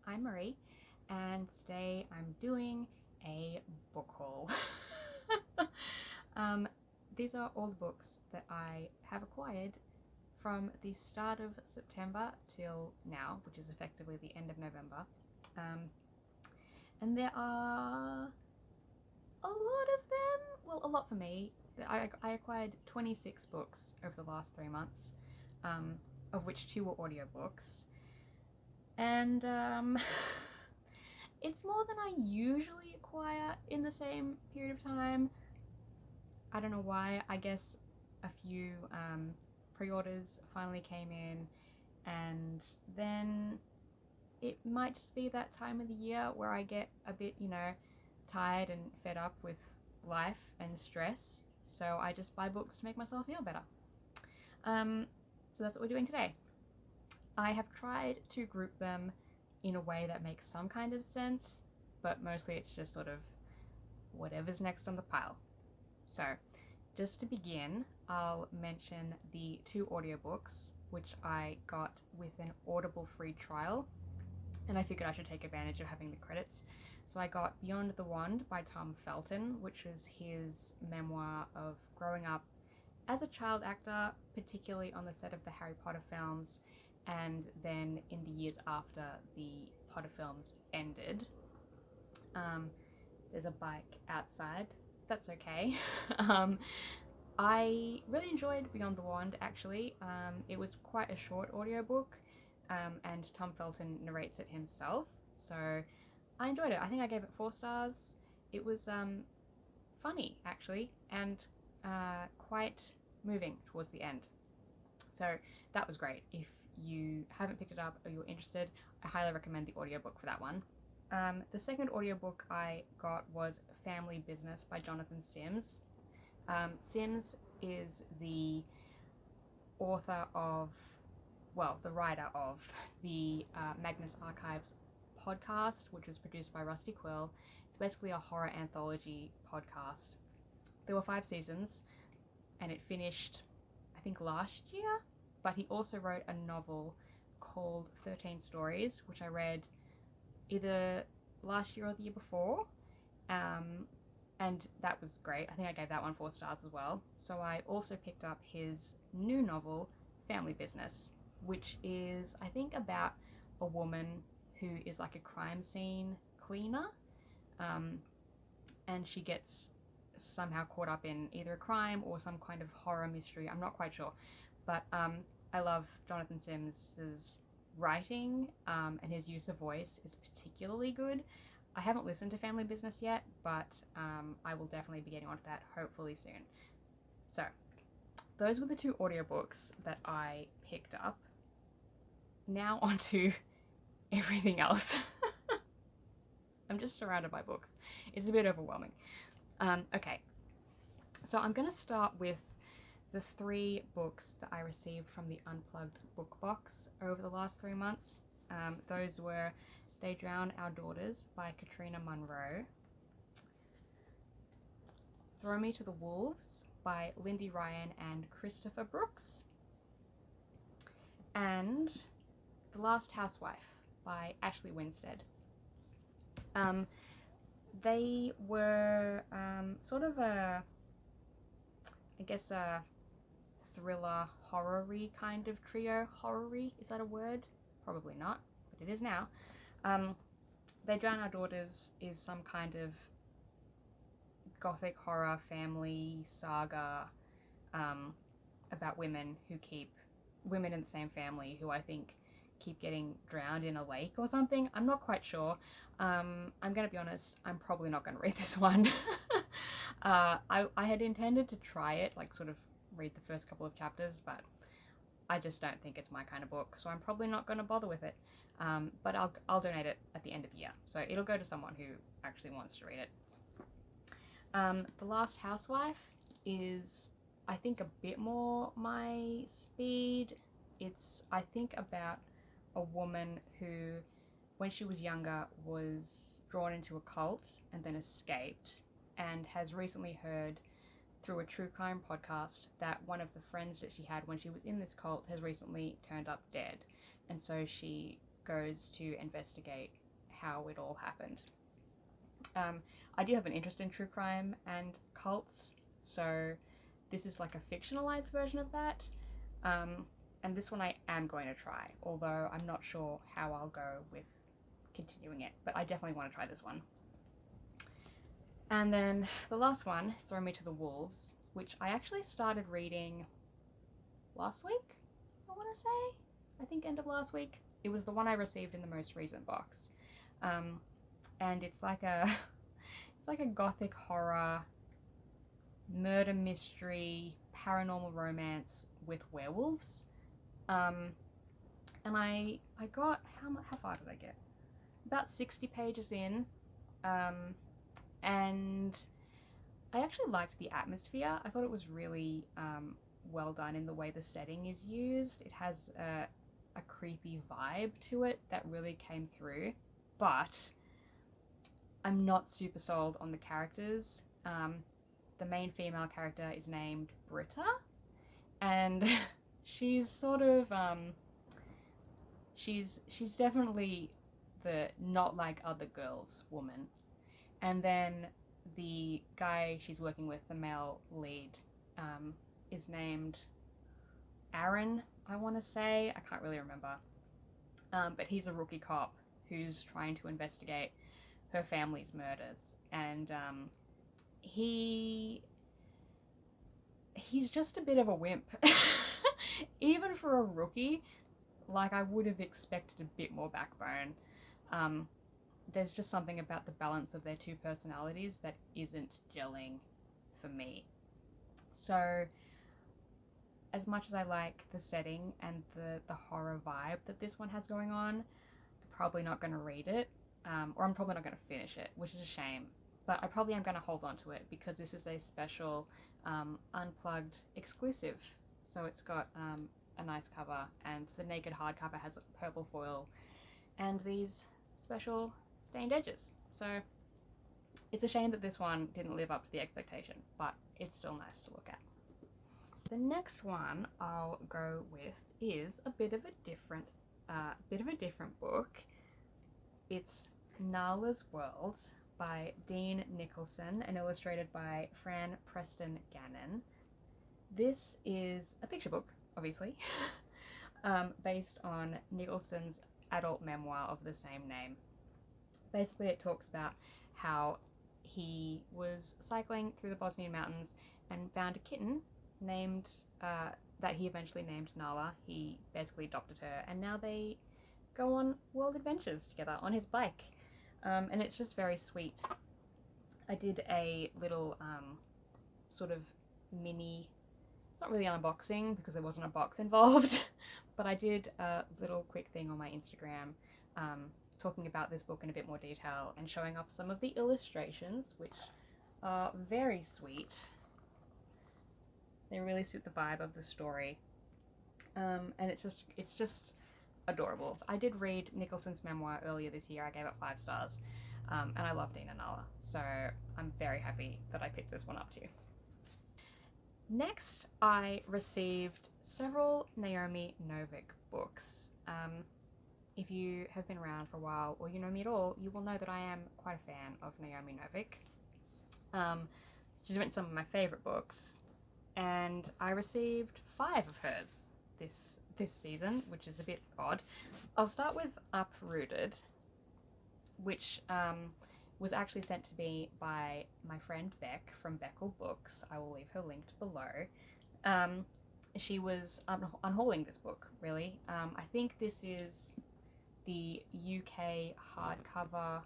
I'm Marie, and today I'm doing a book haul. um, these are all the books that I have acquired from the start of September till now, which is effectively the end of November. And there are a lot of them. Well, a lot for me. I acquired 26 books over the last 3 months, of which 2 were audiobooks. And it's more than I usually acquire in the same period of time. I don't know why. I guess a few pre-orders finally came in, and then it might just be that time of the year where I get a bit, tired and fed up with life and stress. So I just buy books to make myself feel better. So that's what we're doing today. I have tried to group them in a way that makes some kind of sense, but mostly it's just sort of whatever's next on the pile. So, just to begin, I'll mention the 2 audiobooks which I got with an Audible free trial, and I figured I should take advantage of having the credits. So I got Beyond the Wand by Tom Felton, which was his memoir of growing up as a child actor, particularly on the set of the Harry Potter films, and then in the years after the Potter films ended. There's a bike outside. That's okay. I really enjoyed Beyond the Wand, actually. It was quite a short audiobook, and Tom Felton narrates it himself, so I enjoyed it. I think I gave it 4 stars. It was funny, actually, and quite moving towards the end. So that was great. If you haven't picked it up or you're interested, I highly recommend the audiobook for that one. The second audiobook I got was Family Business by Jonathan Sims. Sims is the author of, the writer of the Magnus Archives podcast, which was produced by Rusty Quill. It's basically a horror anthology podcast. There were 5 seasons, and it finished, I think, last year, but he also wrote a novel called 13 Stories, which I read either last year or the year before, and that was great. I think I gave that one 4 stars as well. So I also picked up his new novel, Family Business, which is, I think, about a woman who is like a crime scene cleaner, and she gets somehow caught up in either a crime or some kind of horror mystery. I'm not quite sure, but I love Jonathan Sims's writing, and his use of voice is particularly good. I haven't listened to Family Business yet, but I will definitely be getting onto that hopefully soon. So those were the 2 audiobooks that I picked up. Now onto everything else. I'm just surrounded by books. It's a bit overwhelming. Okay, so I'm going to start with the 3 books that I received from the Unplugged Book Box over the last 3 months. Those were They Drown Our Daughters by Katrina Munro, Throw Me to the Wolves by Lindy Ryan and Christopher Brooks, and The Last Housewife by Ashley Winstead. They were sort of a thriller horror-y kind of trio. Horror-y, is that a word? Probably not, but it is now. They Drown Our Daughters is some kind of gothic horror family saga about women in the same family who I think keep getting drowned in a lake or something. I'm not quite sure. I'm going to be honest, I'm probably not going to read this one. I had intended to try it, like sort of read the first couple of chapters, but I just don't think it's my kind of book, so I'm probably not going to bother with it. But I'll donate it at the end of the year, so it'll go to someone who actually wants to read it. The Last Housewife is, I think, a bit more my speed. It's, I think, about a woman who, when she was younger, was drawn into a cult and then escaped, and has recently heard through a true crime podcast that one of the friends that she had when she was in this cult has recently turned up dead. And so she goes to investigate how it all happened. I do have an interest in true crime and cults, so this is like a fictionalized version of that. And this one I am going to try, although I'm not sure how I'll go with continuing it, but I definitely want to try this one. And then the last one is Throw Me to the Wolves, which I actually started reading last week, I want to say. I think end of last week. It was the one I received in the most recent box. And it's like a gothic horror, murder mystery, paranormal romance with werewolves. And I got, how far did I get? About 60 pages in. And I actually liked the atmosphere. I thought it was really well done in the way the setting is used. It has a creepy vibe to it that really came through, but I'm not super sold on the characters. The main female character is named Britta, and she's sort of she's definitely the not like other girls woman. And then the guy she's working with, the male lead, is named Aaron, I want to say. I can't really remember. But he's a rookie cop who's trying to investigate her family's murders. And he's just a bit of a wimp. Even for a rookie, like, I would have expected a bit more backbone. There's just something about the balance of their two personalities that isn't gelling for me. So, as much as I like the setting and the horror vibe that this one has going on, I'm probably not going to read it, or I'm probably not going to finish it, which is a shame. But I probably am going to hold on to it because this is a special Unplugged exclusive. So it's got a nice cover, and the naked hardcover has purple foil and these special stained edges. So it's a shame that this one didn't live up to the expectation, but it's still nice to look at. The next one I'll go with is a bit of a different book. It's Nala's World by Dean Nicholson and illustrated by Fran Preston Gannon. This is a picture book, obviously, based on Nicholson's adult memoir of the same name. Basically, it talks about how he was cycling through the Bosnian mountains and found a kitten named, that he eventually named Nala. He basically adopted her, and now they go on world adventures together on his bike. And it's just very sweet. I did a little sort of mini, not really an unboxing because there wasn't a box involved, but I did a little quick thing on my Instagram talking about this book in a bit more detail and showing off some of the illustrations, which are very sweet. They really suit the vibe of the story, and it's just adorable. I did read Nicholson's memoir earlier this year. I gave it 5 stars, and I love Dean and Nala, so I'm very happy that I picked this one up too. Next, I received several Naomi Novik books. If you have been around for a while, or you know me at all, you will know that I am quite a fan of Naomi Novik. She's written some of my favourite books, and I received 5 of hers this season, which is a bit odd. I'll start with Uprooted, which was actually sent to me by my friend Beck from Beckel Books. I will leave her linked below. She was unhauling this book, really. I think this is the UK hardcover,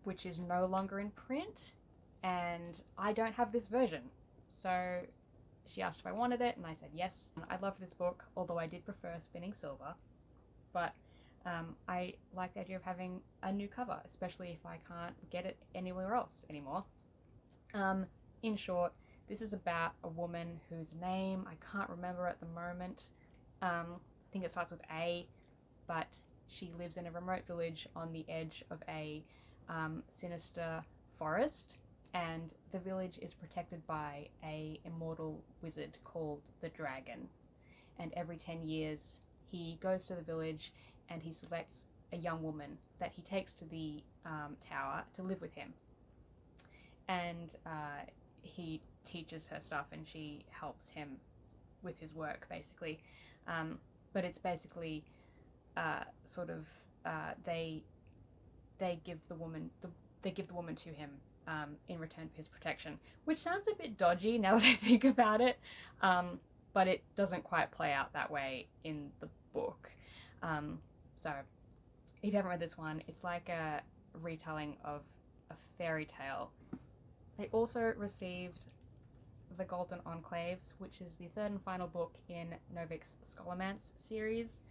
which is no longer in print, and I don't have this version. So she asked if I wanted it, and I said yes. I loved this book, although I did prefer Spinning Silver, but I like the idea of having a new cover, especially if I can't get it anywhere else anymore. In short, this is about a woman whose name I can't remember at the moment. I think it starts with A, but she lives in a remote village on the edge of a sinister forest, and the village is protected by a immortal wizard called the Dragon. And every 10 years he goes to the village and he selects a young woman that he takes to the tower to live with him. And he teaches her stuff, and she helps him with his work, basically. But it's basically they give the woman to him in return for his protection, which sounds a bit dodgy now that I think about it. But it doesn't quite play out that way in the book. So if you haven't read this one, it's like a retelling of a fairy tale. They also received The Golden Enclaves, which is the third and final book in Novik's Scholomance series.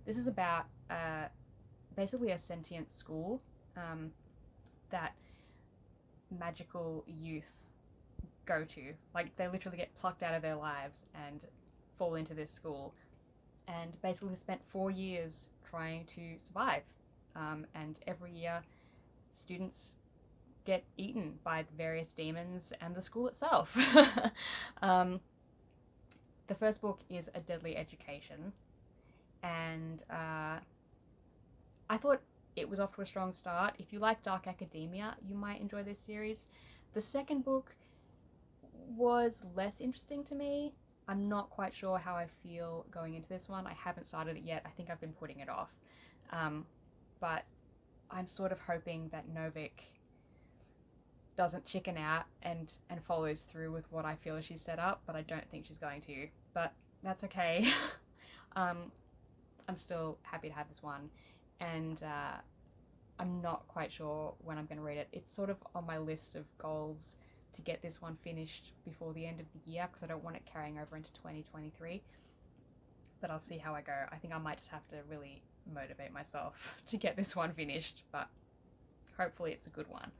This is about basically a sentient school that magical youth go to. Like, they literally get plucked out of their lives and fall into this school, and basically spent 4 years trying to survive. And every year, students get eaten by the various demons and the school itself. The first book is A Deadly Education, and I thought it was off to a strong start. If you like dark academia, you might enjoy this series. The second book was less interesting to me. I'm not quite sure how I feel going into this one. I haven't started it yet. I think I've been putting it off. But I'm sort of hoping that Novik doesn't chicken out and follows through with what I feel she's set up, but I don't think she's going to. But that's okay. I'm still happy to have this one, and I'm not quite sure when I'm going to read it. It's sort of on my list of goals to get this one finished before the end of the year, because I don't want it carrying over into 2023. But I'll see how I go. I think I might just have to really motivate myself to get this one finished, but hopefully it's a good one.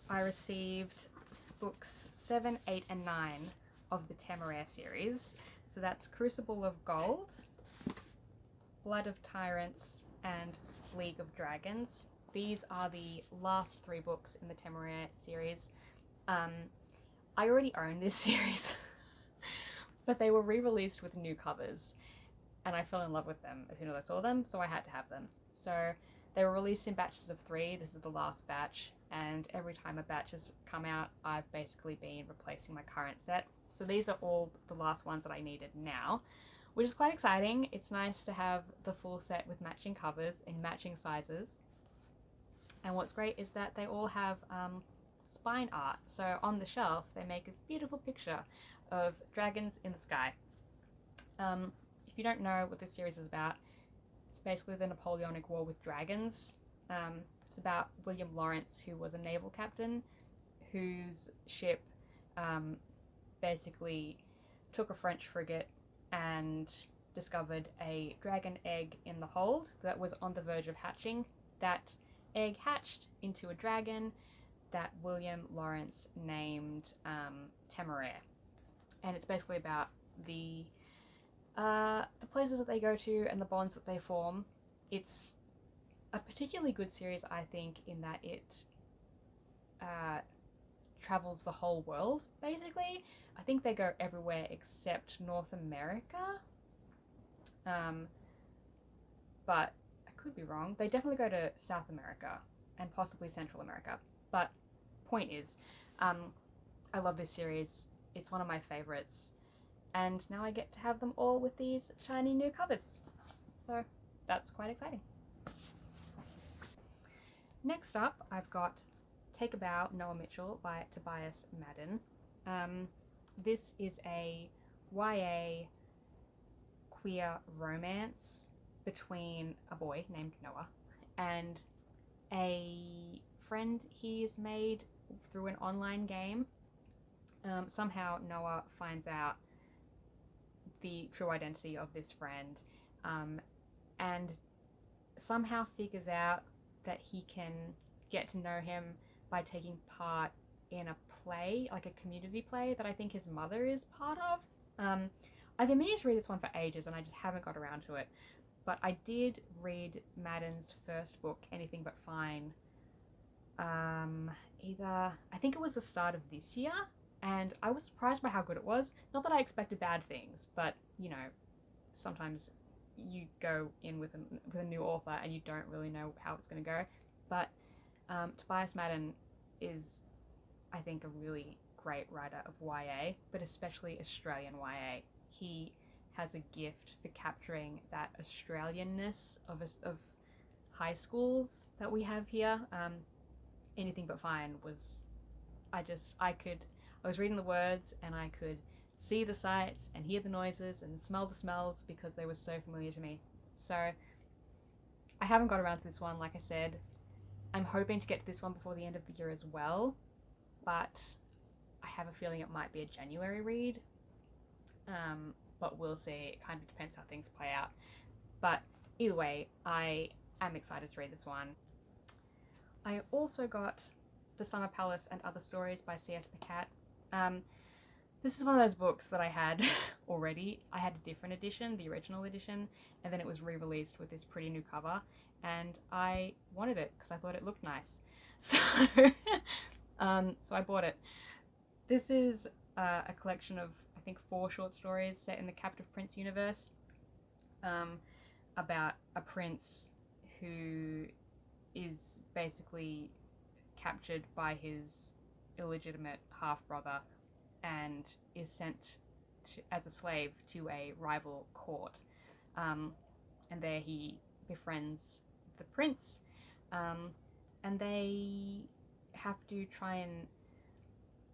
I received books 7, 8, and 9 of the Temeraire series. So that's Crucible of Gold, Blood of Tyrants, and League of Dragons. These are the last 3 books in the Temeraire series. I already own this series, but they were re-released with new covers, and I fell in love with them as soon as I saw them, so I had to have them. So they were released in batches of 3. This is the last batch, and every time a batch has come out, I've basically been replacing my current set. So these are all the last ones that I needed now, which is quite exciting. It's nice to have the full set with matching covers in matching sizes. And what's great is that they all have spine art. So on the shelf, they make this beautiful picture of dragons in the sky. If you don't know what this series is about, it's basically the Napoleonic War with dragons. It's about William Lawrence, who was a naval captain whose ship basically took a French frigate and discovered a dragon egg in the hold that was on the verge of hatching. That egg hatched into a dragon that William Lawrence named Temeraire. And it's basically about the places that they go to and the bonds that they form. It's a particularly good series, I think, in that it travels the whole world, basically. I think they go everywhere except North America. But I could be wrong. They definitely go to South America and possibly Central America. But point is, I love this series. It's one of my favorites. And now I get to have them all with these shiny new covers. So that's quite exciting. Next up, I've got Take a Bow, Noah Mitchell by Tobias Madden. This is a YA queer romance between a boy named Noah and a friend he's made through an online game. Somehow Noah finds out the true identity of this friend, and somehow figures out that he can get to know him by taking part in a play, like a community play that I think his mother is part of. I've been meaning to read this one for ages and I just haven't got around to it, but I did read Madden's first book, Anything But Fine, I think it was the start of this year, and I was surprised by how good it was. Not that I expected bad things, but, you know, sometimes you go in with a new author and you don't really know how it's going to go. But Tobias Madden is, I think, a really great writer of YA, but especially Australian YA. He has a gift for capturing that Australianness of high schools that we have here. Anything But Fine was, I was reading the words and I could see the sights and hear the noises and smell the smells because they were so familiar to me. So I haven't got around to this one, like I said. I'm hoping to get to this one before the end of the year as well, but I have a feeling it might be a January read. But we'll see. It kind of depends how things play out. But either way, I am excited to read this one. I also got The Summer Palace and Other Stories by C.S. Pacat. This is one of those books that I had already. I had a different edition, the original edition, and then it was re-released with this pretty new cover, and I wanted it because I thought it looked nice. So, so I bought it. This is a collection of, I think, 4 short stories set in the Captive Prince universe, about a prince who is basically captured by his illegitimate half-brother and is sent as a slave to a rival court. And there he befriends the prince, and they have to try and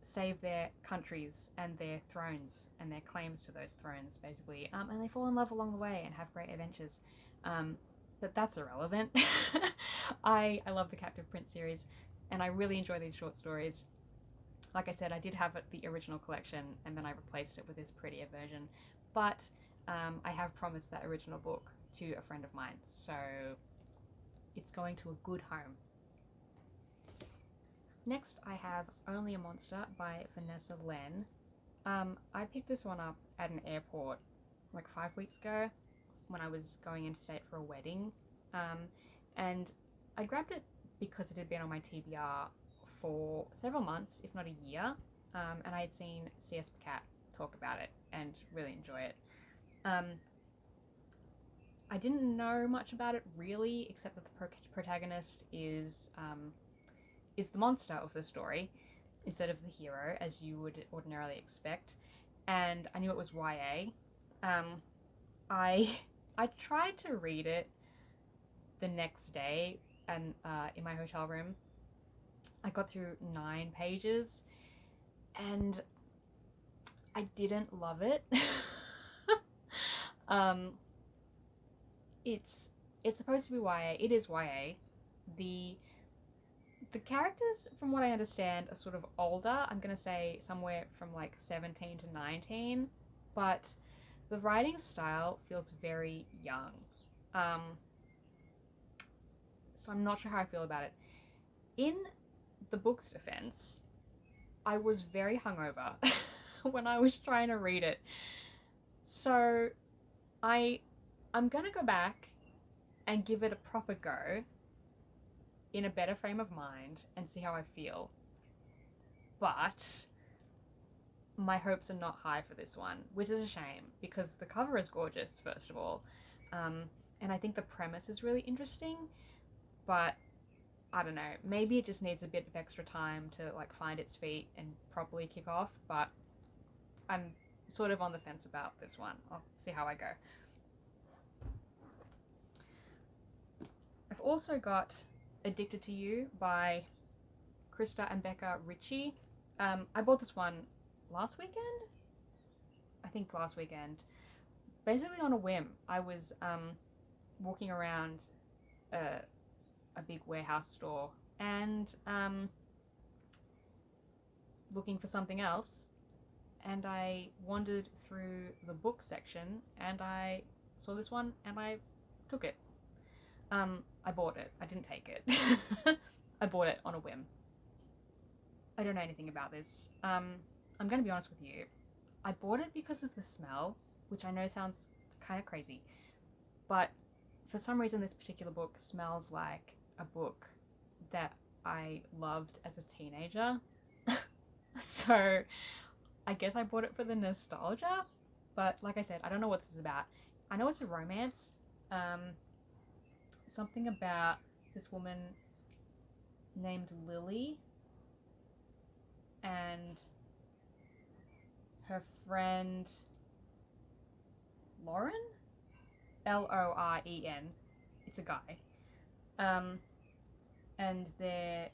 save their countries and their thrones and their claims to those thrones, basically. And they fall in love along the way and have great adventures. But that's irrelevant. I love the Captive Prince series, and I really enjoy these short stories. Like I said, I did have the original collection, and then I replaced it with this prettier version. But I have promised that original book to a friend of mine, so it's going to a good home. Next, I have Only a Monster by Vanessa Len. I picked this one up at an airport like 5 weeks ago when I was going interstate for a wedding. And I grabbed it because it had been on my TBR for several months, if not a year, and I had seen C.S. Pacat talk about it and really enjoy it. I didn't know much about it really, except that the protagonist is the monster of the story instead of the hero, as you would ordinarily expect. And I knew it was YA. I tried to read it the next day and in my hotel room. I got through 9 pages and I didn't love it. It's supposed to be YA. It is YA. The characters, from what I understand, are sort of older. I'm going to say somewhere from like 17 to 19, but the writing style feels very young. So I'm not sure how I feel about it. In the book's defense, I was very hungover when I was trying to read it. So I'm going to go back and give it a proper go in a better frame of mind and see how I feel. But my hopes are not high for this one, which is a shame because the cover is gorgeous, first of all. And I think the premise is really interesting, but I don't know, maybe it just needs a bit of extra time to like find its feet and properly kick off, but I'm sort of on the fence about this one. I'll see how I go. I've also got Addicted to You by Krista and Becca Ritchie. I bought this one last weekend? I think last weekend. Basically on a whim. I was walking around a big warehouse store and looking for something else, and I wandered through the book section and I saw this one and I took it. I bought it. I didn't take it. I bought it on a whim. I don't know anything about this. I'm going to be honest with you. I bought it because of the smell, which I know sounds kind of crazy, but for some reason this particular book smells like a book that I loved as a teenager. So I guess I bought it for the nostalgia, but like I said, I don't know what this is about. I know it's a romance. Something about this woman named Lily and her friend Lauren? Loren. It's a guy. And they're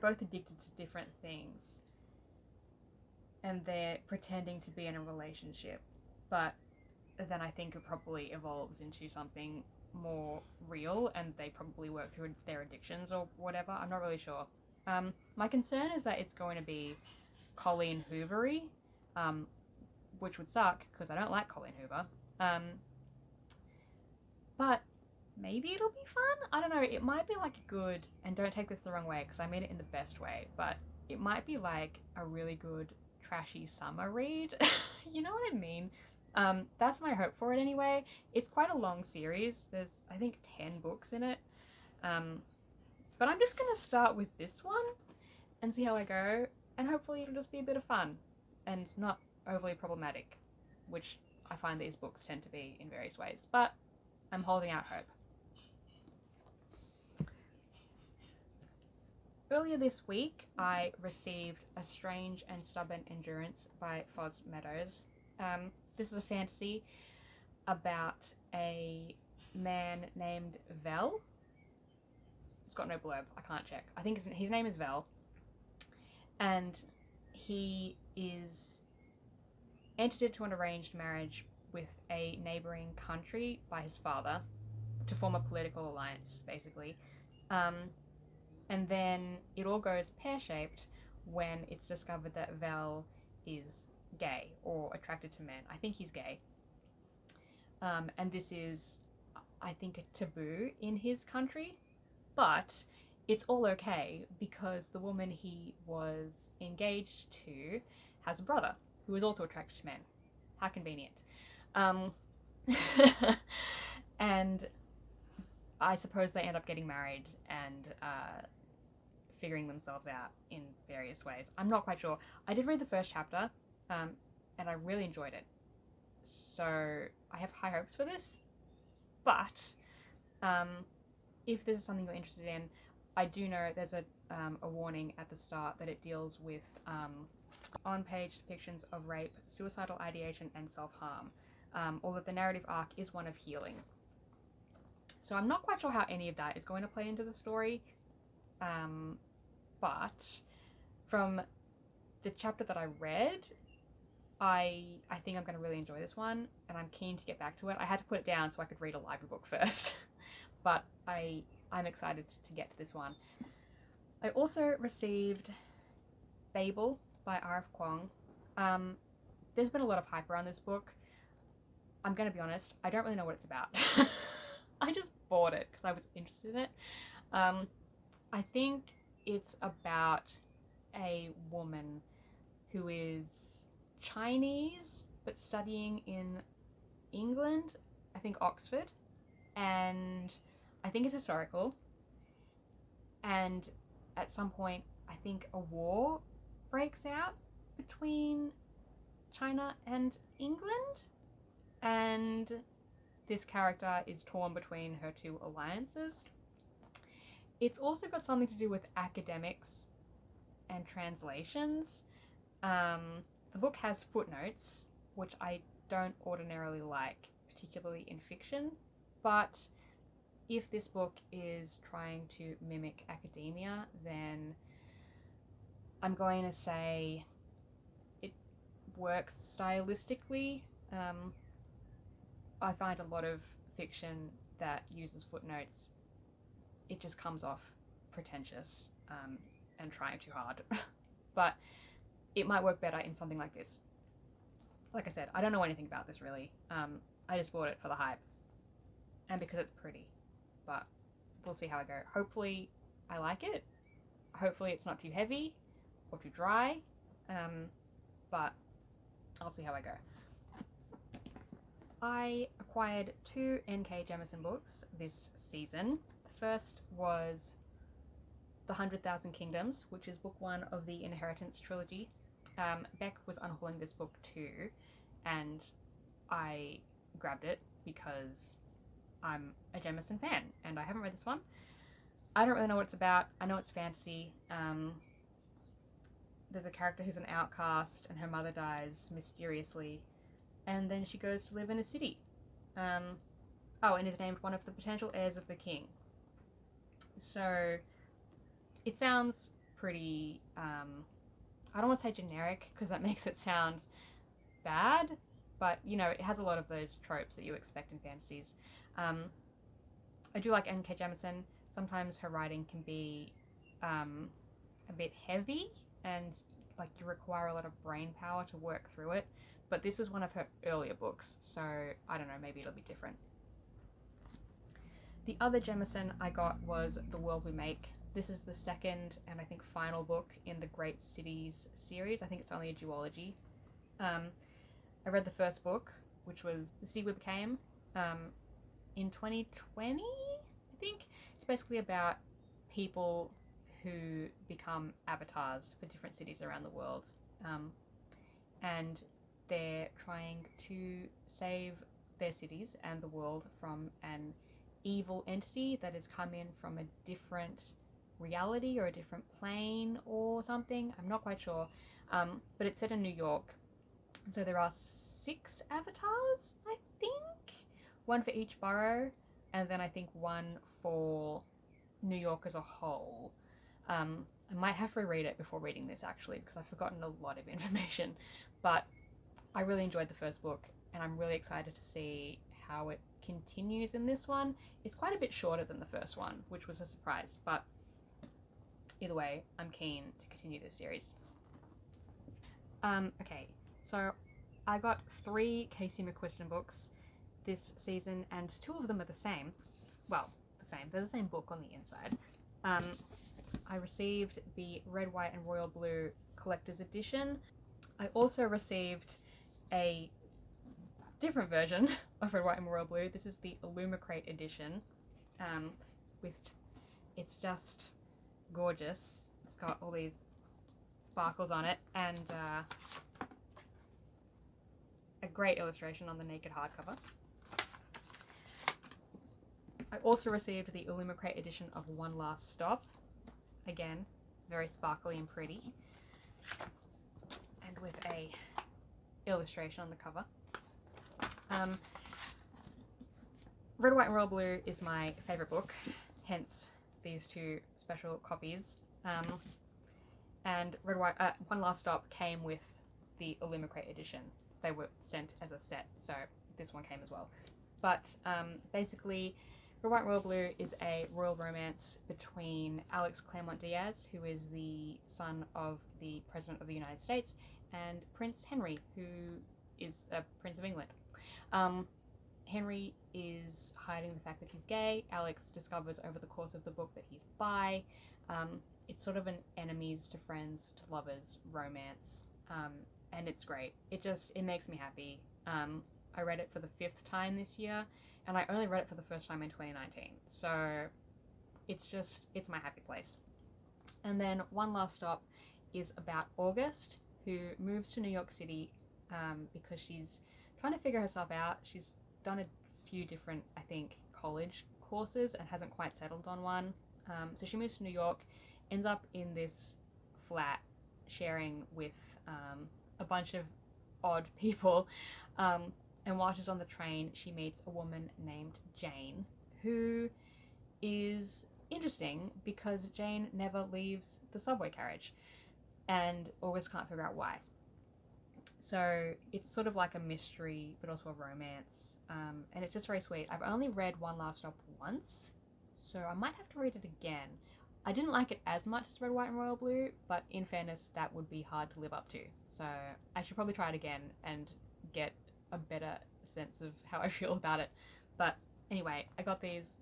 both addicted to different things. And they're pretending to be in a relationship. But then I think it probably evolves into something more real, and they probably work through their addictions or whatever. I'm not really sure. My concern is that it's going to be Colleen Hoovery, which would suck because I don't like Colleen Hoover. But maybe it'll be fun. I don't know. It might be like good, and don't take this the wrong way because I mean it in the best way, but it might be like a really good trashy summer read. You know what I mean? That's my hope for it anyway. It's quite a long series. There's, I think, 10 books in it. But I'm just going to start with this one and see how I go. And hopefully it'll just be a bit of fun and not overly problematic, which I find these books tend to be in various ways. But I'm holding out hope. Earlier this week, I received A Strange and Stubborn Endurance by Foz Meadows. This is a fantasy about a man named Vel. It's got no blurb, I can't check. I think his name is Vel. And he is entered into an arranged marriage with a neighbouring country by his father to form a political alliance, basically. And then it all goes pear-shaped when it's discovered that Vel is gay or attracted to men. I think he's gay. And this is, I think, a taboo in his country. But it's all okay because the woman he was engaged to has a brother who is also attracted to men. How convenient. And I suppose they end up getting married and figuring themselves out in various ways. I'm not quite sure. I did read the first chapter, and I really enjoyed it. So I have high hopes for this. But if this is something you're interested in, I do know there's a warning at the start that it deals with on-page depictions of rape, suicidal ideation, and self-harm. Although the narrative arc is one of healing. So I'm not quite sure how any of that is going to play into the story. But from the chapter that I read, I think I'm going to really enjoy this one, and I'm keen to get back to it. I had to put it down so I could read a library book first, but I'm excited to get to this one. I also received Babel by R.F. Kuang. There's been a lot of hype around this book. I'm going to be honest, I don't really know what it's about. I just bought it because I was interested in it. I think it's about a woman who is Chinese but studying in England, I think Oxford, and I think it's historical. And at some point, I think a war breaks out between China and England, and this character is torn between her two alliances. It's also got something to do with academics and translations. The book has footnotes, which I don't ordinarily like, particularly in fiction, but if this book is trying to mimic academia, then I'm going to say it works stylistically. I find a lot of fiction that uses footnotes, it just comes off pretentious and trying too hard. But it might work better in something like this. Like I said, I don't know anything about this really. I just bought it for the hype and because it's pretty, but we'll see how I go. Hopefully I like it. Hopefully it's not too heavy or too dry, but I'll see how I go. I acquired 2 N.K. Jemisin books this season. The first was The 100,000 Kingdoms, which is book 1 of the Inheritance trilogy. Beck was unhauling this book too, and I grabbed it because I'm a Jemison fan and I haven't read this one. I don't really know what it's about. I know it's fantasy. There's a character who's an outcast and her mother dies mysteriously, and then she goes to live in a city. And is named one of the potential heirs of the king. So it sounds pretty, I don't want to say generic because that makes it sound bad, but it has a lot of those tropes that you expect in fantasies. I do like N.K. Jemisin. Sometimes her writing can be a bit heavy and like you require a lot of brain power to work through it, but this was one of her earlier books, so I don't know, maybe it'll be different. The other Jemison I got was The World We Make. This is the second and I think final book in the Great Cities series. I think it's only a duology. I read the first book, which was The City We Became, in 2020, I think. It's basically about people who become avatars for different cities around the world. And they're trying to save their cities and the world from an evil entity that has come in from a different reality or a different plane or something. I'm not quite sure. But it's set in New York. So there are 6 avatars, I think. 1 for each borough, and then I think 1 for New York as a whole. I might have to reread it before reading this actually, because I've forgotten a lot of information. But I really enjoyed the first book, and I'm really excited to see how it continues in this one. It's quite a bit shorter than the first one, which was a surprise, but either way, I'm keen to continue this series. Okay, so I got 3 Casey McQuiston books this season, and 2 of them are the same. Well, the same. They're the same book on the inside. I received the Red, White, and Royal Blue Collector's Edition. I also received a different version of Red, White, and Royal Blue. This is the Illumicrate Edition, with it's just gorgeous. It's got all these sparkles on it, and a great illustration on the naked hardcover. I also received the Illumicrate edition of One Last Stop. Again, very sparkly and pretty, and with a illustration on the cover. Red, White, and Royal Blue is my favourite book, hence these 2 special copies. And Red, White, One Last Stop came with the Illumicrate edition. They were sent as a set, so this one came as well. But basically, Red, White, and Royal Blue is a royal romance between Alex Claremont Diaz, who is the son of the President of the United States, and Prince Henry, who is a Prince of England. Henry is hiding the fact that he's gay. Alex discovers over the course of the book that he's bi. It's sort of an enemies to friends to lovers romance, and it's great. It makes me happy. I read it for the 5th time this year, and I only read it for the first time in 2019, so it's my happy place. And then One Last Stop is about August, who moves to New York City because she's trying to figure herself out. She's done a few different, I think, college courses and hasn't quite settled on one. So she moves to New York, ends up in this flat sharing with a bunch of odd people, and while she's on the train she meets a woman named Jane, who is interesting because Jane never leaves the subway carriage, and August can't figure out why. So it's sort of like a mystery but also a romance, and it's just very sweet. I've only read One Last Stop once, so I might have to read it again. I didn't like it as much as Red, White, and Royal Blue, but in fairness, that would be hard to live up to. So I should probably try it again and get a better sense of how I feel about it. But anyway, I got these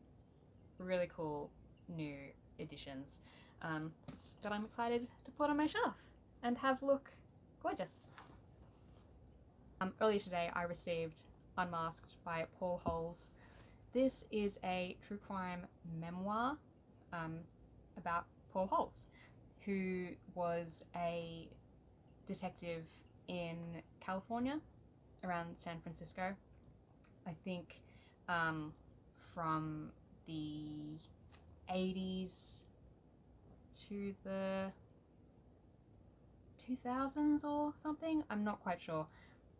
really cool new editions that I'm excited to put on my shelf and have look gorgeous. Earlier today, I received Unmasked by Paul Holes. This is a true crime memoir about Paul Holes, who was a detective in California, around San Francisco. I think from the 80s to the 2000s or something. I'm not quite sure.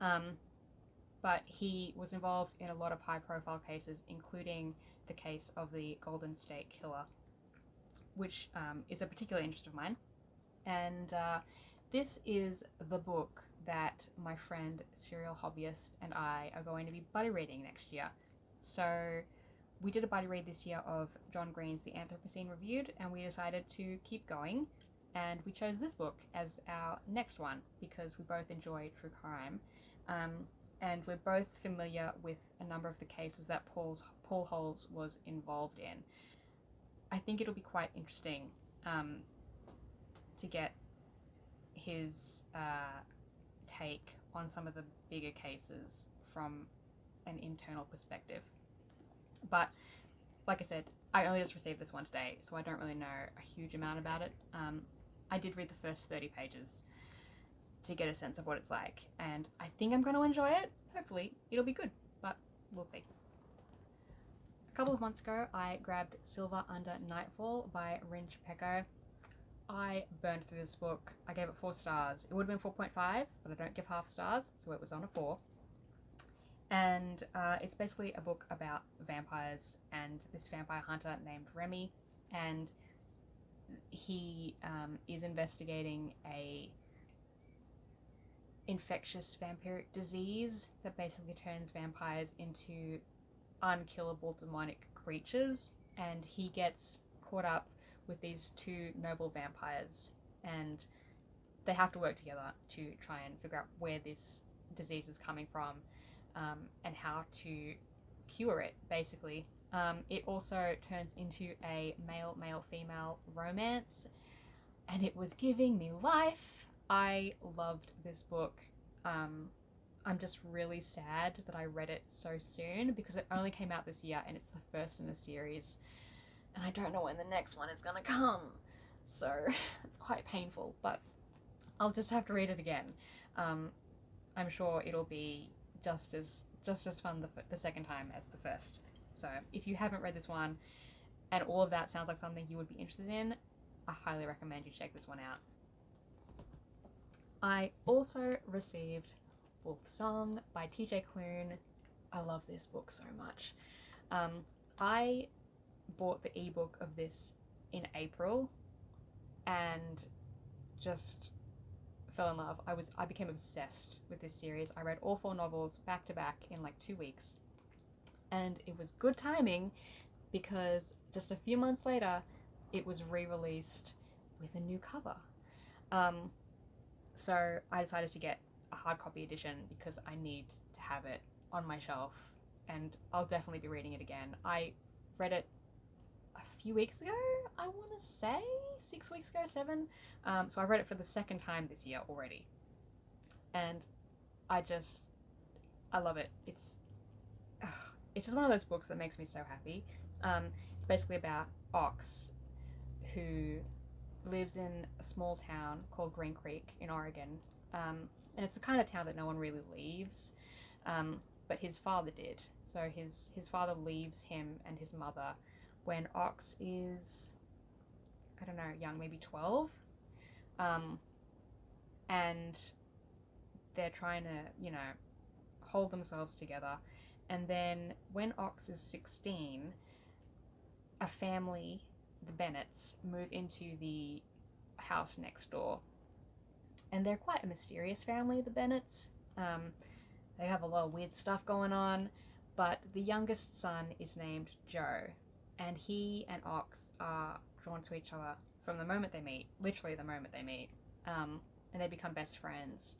But he was involved in a lot of high-profile cases, including the case of the Golden State Killer, which is a particular interest of mine. And this is the book that my friend Serial Hobbyist and I are going to be buddy reading next year. So we did a buddy read this year of John Green's The Anthropocene Reviewed, and we decided to keep going, and we chose this book as our next one because we both enjoy true crime, and we're both familiar with a number of the cases that Paul Holes was involved in. I think it'll be quite interesting to get his take on some of the bigger cases from an internal perspective. But like I said, I only just received this one today, so I don't really know a huge amount about it. I did read the first 30 pages to get a sense of what it's like, and I think I'm going to enjoy it. Hopefully it'll be good, but we'll see. A couple of months ago, I grabbed Silver Under Nightfall by Rin Chapeko. I burned through this book. I gave it 4 stars. It would have been 4.5, but I don't give half stars, so it was on a 4. And it's basically a book about vampires and this vampire hunter named Remy, and he is investigating a infectious vampiric disease that basically turns vampires into unkillable demonic creatures, and he gets caught up with these 2 noble vampires, and they have to work together to try and figure out where this disease is coming from, and how to cure it, basically. It also turns into a male-female romance, and it was giving me life. I loved this book. I'm just really sad that I read it so soon because it only came out this year and it's the first in a series, and I don't know when the next one is gonna come, so it's quite painful, but I'll just have to read it again. I'm sure it'll be just as fun the second time as the first. So if you haven't read this one and all of that sounds like something you would be interested in, I highly recommend you check this one out. I also received Wolf Song by TJ Klune. I love this book so much. I bought the ebook of this in April and just fell in love. I became obsessed with this series. I read all 4 novels back to back in like 2 weeks, and it was good timing because just a few months later it was re-released with a new cover. So I decided to get a hard copy edition because I need to have it on my shelf, and I'll definitely be reading it again. I read it a few weeks ago, I want to say 6 weeks ago, 7. So I read it for the second time this year already, and I love it. It's just one of those books that makes me so happy. It's basically about Ox, who lives in a small town called Green Creek in Oregon, and it's the kind of town that no one really leaves, but his father did. So his father leaves him and his mother when Ox is, I don't know, young, maybe 12, and they're trying to, hold themselves together. And then when Ox is 16, a family, the Bennetts, move into the house next door. And they're quite a mysterious family, the Bennetts. They have a lot of weird stuff going on, but the youngest son is named Joe, and he and Ox are drawn to each other from the moment they meet, literally the moment they meet, and they become best friends,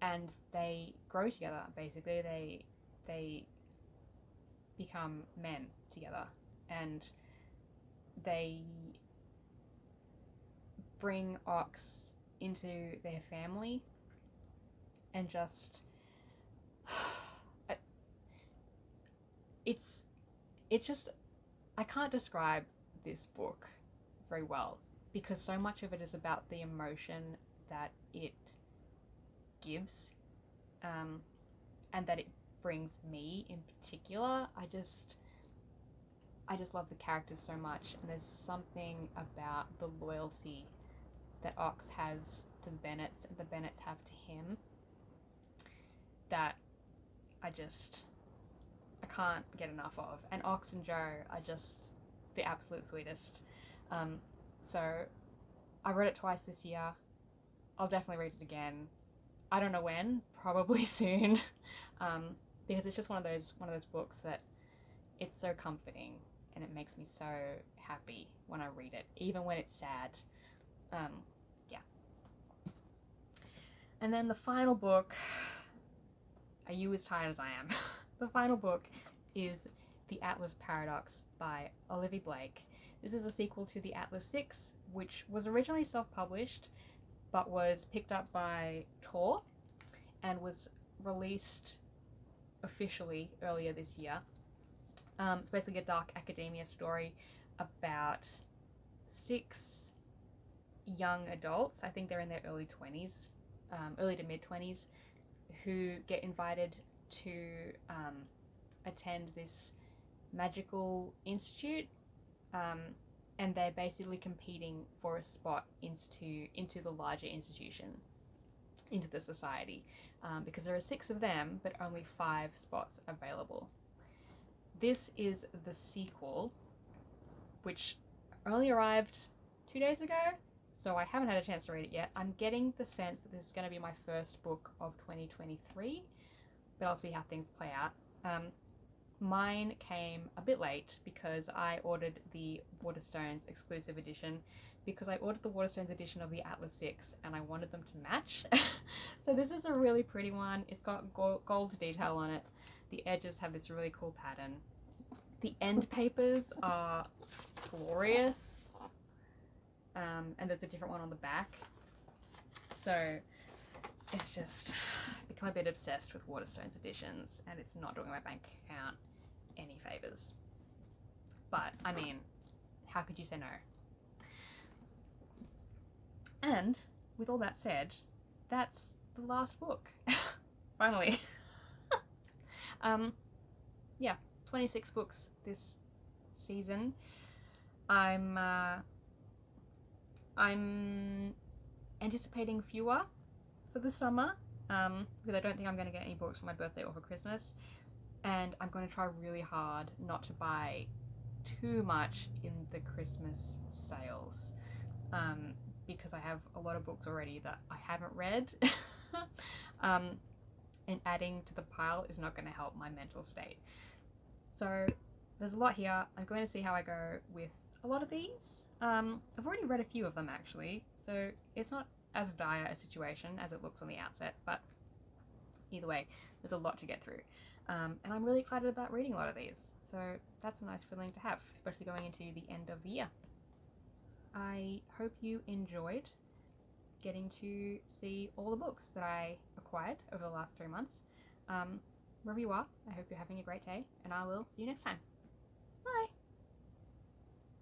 and they grow together, basically. They become men together, and they bring Ox into their family, and just it's just, I can't describe this book very well because so much of it is about the emotion that it gives, and that it brings me in particular. I just love the characters so much, and there's something about the loyalty that Ox has to the Bennets and the Bennets have to him that I can't get enough of. And Ox and Joe are just the absolute sweetest. So I read it twice this year. I'll definitely read it again. I don't know when, probably soon, because it's just one of those books that it's so comforting and it makes me so happy when I read it, even when it's sad. Yeah. And then the final book, are you as tired as I am? The final book is The Atlas Paradox by Olivia Blake. This is the sequel to The Atlas 6, which was originally self-published, but was picked up by Tor and was released officially earlier this year. It's basically a dark academia story about 6 young adults, I think they're in their early 20s, early to mid 20s, who get invited to attend this magical institute, and they're basically competing for a spot into the larger institution, into the society, because there are 6 of them, but only 5 spots available. This is the sequel, which only arrived 2 days ago, so I haven't had a chance to read it yet. I'm getting the sense that this is going to be my first book of 2023, but I'll see how things play out. Mine came a bit late because I ordered the Waterstones exclusive edition, because I ordered the Waterstones edition of the Atlas 6 and I wanted them to match. So this is a really pretty one. It's got gold detail on it. The edges have this really cool pattern. The end papers are glorious, and there's a different one on the back. So it's just become a bit obsessed with Waterstones editions, and it's not doing my bank account any favors. But I mean, how could you say no? And with all that said, that's the last book. Finally. Yeah, 26 books this season. I'm anticipating fewer for the summer, because I don't think I'm going to get any books for my birthday or for Christmas, and I'm going to try really hard not to buy too much in the Christmas sales, because I have a lot of books already that I haven't read. And adding to the pile is not going to help my mental state. So there's a lot here. I'm going to see how I go with a lot of these. I've already read a few of them actually, so it's not as dire a situation as it looks on the outset, but either way, there's a lot to get through. And I'm really excited about reading a lot of these, so that's a nice feeling to have, especially going into the end of the year. I hope you enjoyed getting to see all the books that I acquired over the last 3 months. Wherever you are, I hope you're having a great day, and I will see you next time. Bye!